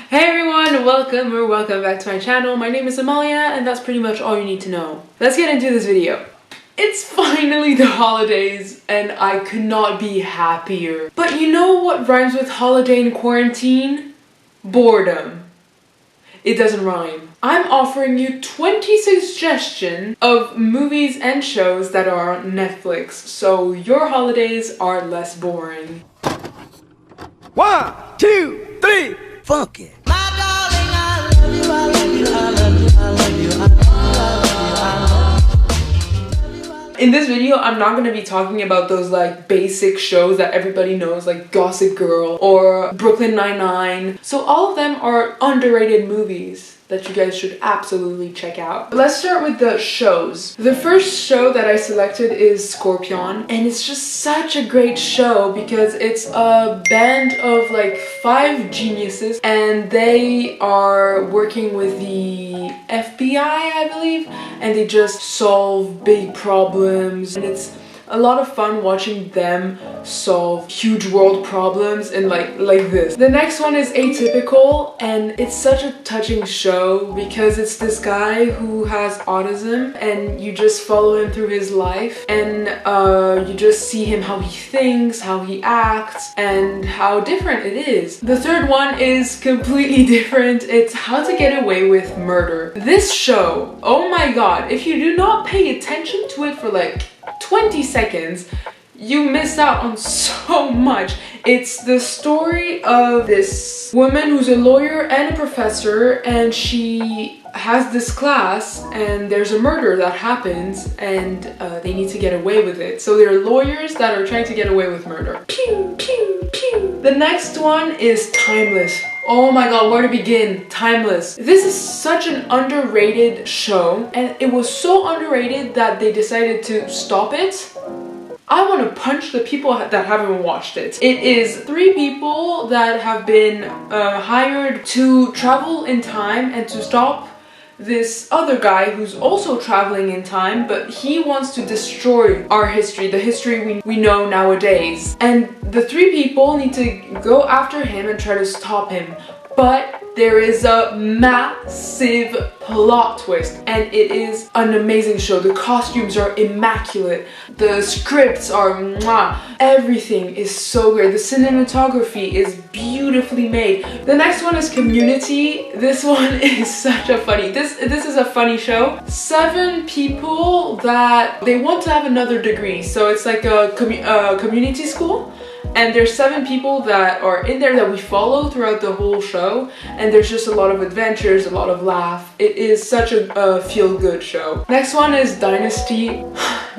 Hey everyone, welcome back to my channel. My name is Amalia and that's pretty much all you need to know. Let's get into this video. It's finally the holidays and I could not be happier. But you know what rhymes with holiday and quarantine? Boredom. It doesn't rhyme. I'm offering you 20 suggestions of movies and shows that are on Netflix so your holidays are less boring. 1, 2, 3, funk it. In this video, I'm not gonna be talking about those like basic shows that everybody knows, like Gossip Girl or Brooklyn Nine-Nine. So all of them are underrated movies that you guys should absolutely check out. Let's start with the shows. The first show that I selected is Scorpion, and it's just such a great show because it's a band of like 5 geniuses and they are working with the FBI, I believe, and they just solve big problems, and it's a lot of fun watching them solve huge world problems and like this. The next one is Atypical, and it's such a touching show because it's this guy who has autism and you just follow him through his life and you just see him, how he thinks, how he acts, and how different it is. The third one is completely different. It's How to Get Away with Murder. This show, oh my god, if you do not pay attention to it for like 20 seconds, you miss out on so much. It's the story of this woman who's a lawyer and a professor, and she has this class and there's a murder that happens and they need to get away with it. So they're lawyers that are trying to get away with murder. Pew, pew, pew. The next one is Timeless. Oh my god, where to begin? Timeless. This is such an underrated show, and it was so underrated that they decided to stop it. I want to punch the people that haven't watched it. It is 3 people that have been hired to travel in time and to stop this other guy who's also traveling in time, but he wants to destroy our history, the history we know nowadays. And the 3 people need to go after him and try to stop him. But there is a massive plot twist, and it is an amazing show. The costumes are immaculate. The scripts are mwah. Everything is so great. The cinematography is beautifully made. The next one is Community. This one is such a funny, this is a funny show. 7 people that they want to have another degree. So it's like a community school. And there's 7 people that are in there that we follow throughout the whole show, and there's just a lot of adventures, a lot of laugh. It is such a feel-good show. Next one is Dynasty.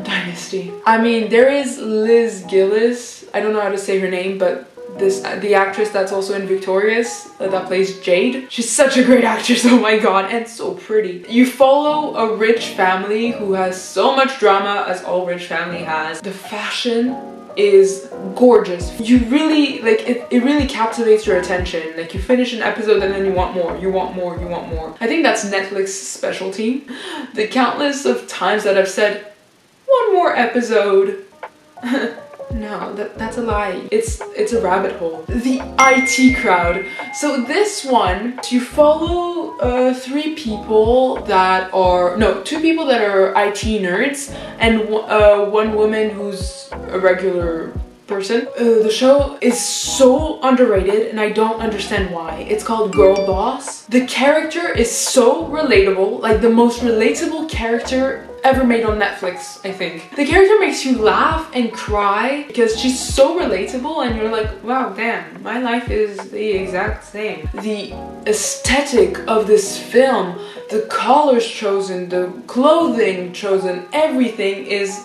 Dynasty. I mean, there is Liz Gillis. I don't know how to say her name, but the actress that's also in Victorious that plays Jade. She's such a great actress, oh my god, and so pretty. You follow a rich family who has so much drama, as all rich family has. The fashion is gorgeous. You really, like, it really captivates your attention. Like, you finish an episode and then you want more, you want more, you want more. I think that's Netflix's specialty. The countless of times that I've said, one more episode. No, that's a lie. It's a rabbit hole. The IT Crowd. So this one, you follow 3 people that are, no, 2 people that are IT nerds and 1 woman who's a regular person. The show is so underrated and I don't understand why. It's called Girl Boss. The character is so relatable, like the most relatable character ever made on Netflix, I think. The character makes you laugh and cry because she's so relatable and you're like, wow, damn, my life is the exact same. The aesthetic of this film, the colors chosen, the clothing chosen, everything is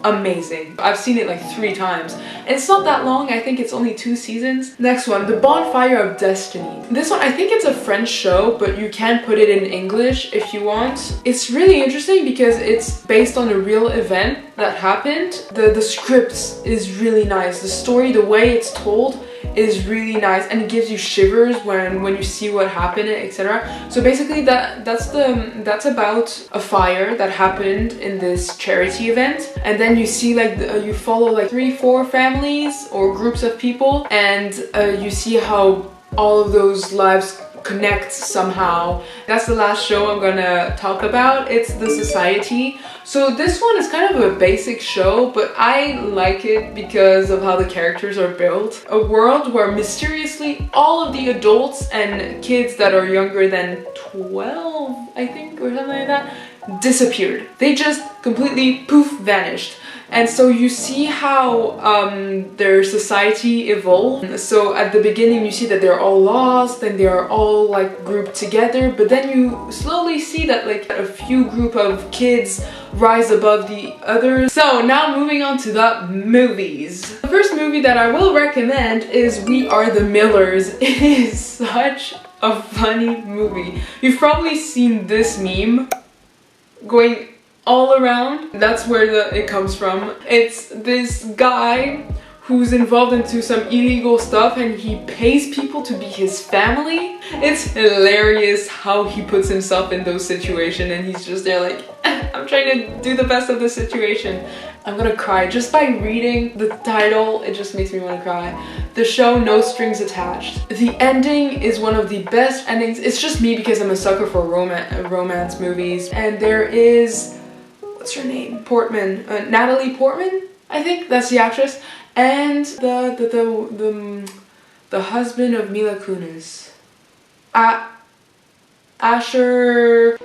amazing. I've seen it like 3 times. And it's not that long, I think it's only 2 seasons. Next one, The Bonfire of Destiny. This one, I think it's a French show, but you can put it in English if you want. It's really interesting because it's based on a real event that happened. The script is really nice. The story, the way it's told is really nice, and it gives you shivers when you see what happened, etc. So basically that's about a fire that happened in this charity event, and then you see like you follow like 3-4 families or groups of people, and you see how all of those lives connect somehow. That's the last show I'm gonna talk about. It's The Society. So this one is kind of a basic show, but I like it because of how the characters are built. A world where mysteriously all of the adults and kids that are younger than 12, I think, or something like that, disappeared. They just completely poof vanished. And so you see how their society evolved. So at the beginning you see that they're all lost and they are all like grouped together, but then you slowly see that like a few group of kids rise above the others. So now moving on to the movies. The first movie that I will recommend is We Are the Millers. It is such a funny movie. You've probably seen this meme going all around. That's where it comes from. It's this guy who's involved into some illegal stuff and he pays people to be his family. It's hilarious how he puts himself in those situations and he's just there like, I'm trying to do the best of the situation. I'm gonna cry just by reading the title. It just makes me want to cry. The show No Strings Attached. The ending is one of the best endings. It's just me because I'm a sucker for romance movies. And there is, what's her name? Portman, Natalie Portman, I think that's the actress, and the husband of Mila Kunis, Ashton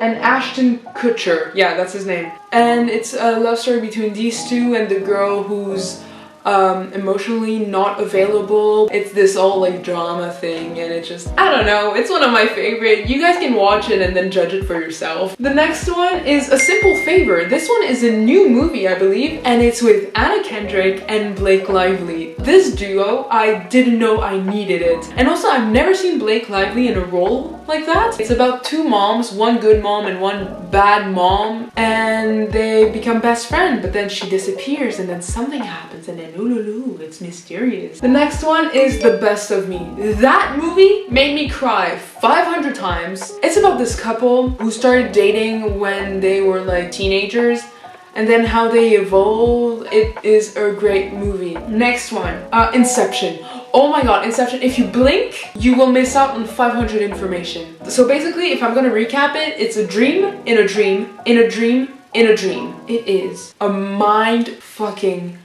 Kutcher, yeah, that's his name. And it's a love story between these two and the girl who's emotionally not available. It's this all like drama thing and it just, I don't know, it's one of my favorite. You guys can watch it and then judge it for yourself. The next one is A Simple Favor. This one is a new movie, I believe, and it's with Anna Kendrick and Blake Lively. This duo, I didn't know I needed it. And also I've never seen Blake Lively in a role like that. It's about two moms, one good mom and one bad mom, and they become best friends, but then she disappears and then something happens and then ooh, it's mysterious. The next one is The Best of Me. That movie made me cry 500 times. It's about this couple who started dating when they were like teenagers and then how they evolved. It is a great movie. Next one, Inception. Oh my god, Inception. If you blink, you will miss out on 500 information. So basically, if I'm gonna recap it, it's a dream in a dream in a dream in a dream. It is a mind-fucking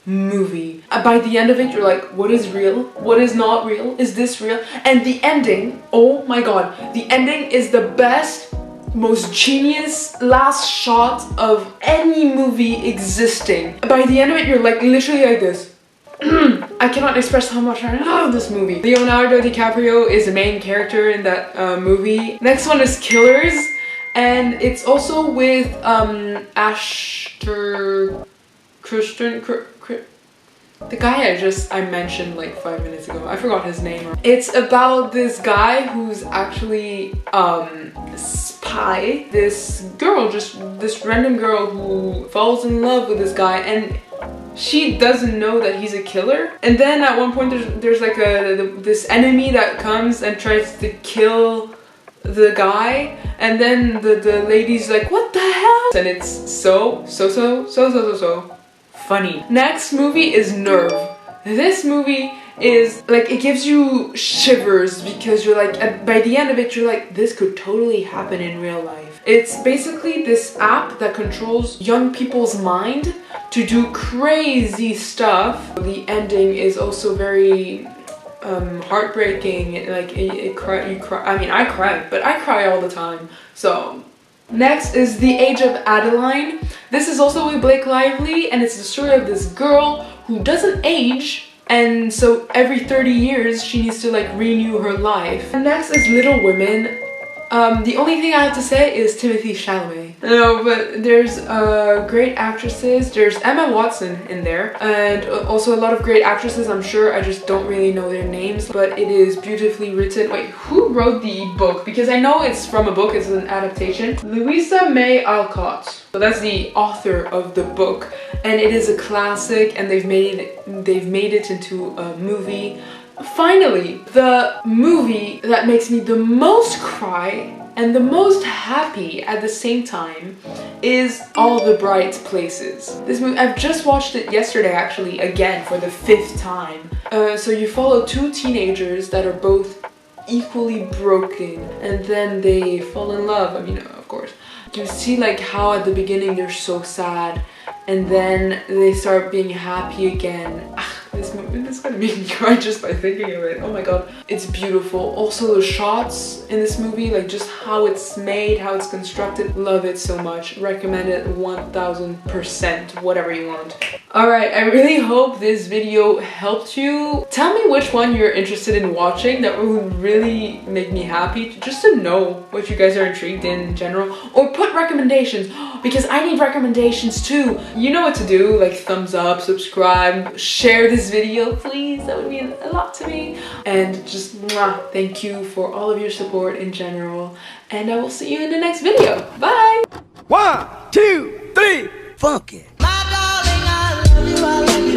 movie. By the end of it, you're like, what is real? What is not real? Is this real? And the ending, oh my god, the ending is the best, most genius last shot of any movie existing. By the end of it, you're like literally like this. I cannot express how much I love this movie. Leonardo DiCaprio is the main character in that movie. Next one is Killers, and it's also with Christian, the guy I mentioned like 5 minutes ago. I forgot his name. It's about this guy who's actually spy. This girl, just this random girl who falls in love with this guy and she doesn't know that he's a killer. And then at one point there's like this enemy that comes and tries to kill the guy, and then the lady's like, what the hell? And it's so funny. Next movie is Nerve. This movie is like, it gives you shivers because you're like, by the end of it, you're like, this could totally happen in real life. It's basically this app that controls young people's mind to do crazy stuff. The ending is also very heartbreaking. Like you cry. I mean, I cry, but I cry all the time. So next is The Age of Adeline. This is also with Blake Lively, and it's the story of this girl who doesn't age, and so every 30 years she needs to like renew her life. And next is Little Women. The only thing I have to say is Timothée Chalamet. No, but there's great actresses. There's Emma Watson in there, and also a lot of great actresses, I'm sure. I just don't really know their names, but it is beautifully written. Wait, who wrote the book? Because I know it's from a book, it's an adaptation. Louisa May Alcott. So that's the author of the book, and it is a classic, and they've made it into a movie. Finally, the movie that makes me the most cry and the most happy at the same time is All the Bright Places. This movie, I've just watched it yesterday actually, again for the 5th time. So you follow two teenagers that are both equally broken, and then they fall in love. I mean, of course. You see like how at the beginning they're so sad, and then they start being happy again. This movie is gonna make me cry just by thinking of it. Oh my god, it's beautiful. Also the shots in this movie, like just how it's made, how it's constructed, love it so much. Recommend it 1000%, whatever you want. Alright, I really hope this video helped you. Tell me which one you're interested in watching. That would really make me happy, just to know what you guys are intrigued in general. Or put recommendations, because I need recommendations too. You know what to do, like thumbs up, subscribe, share this video, please. That would mean a lot to me. And just thank you for all of your support in general. And I will see you in the next video. Bye! 1, 2, 3, fuck it. My darling, I love you.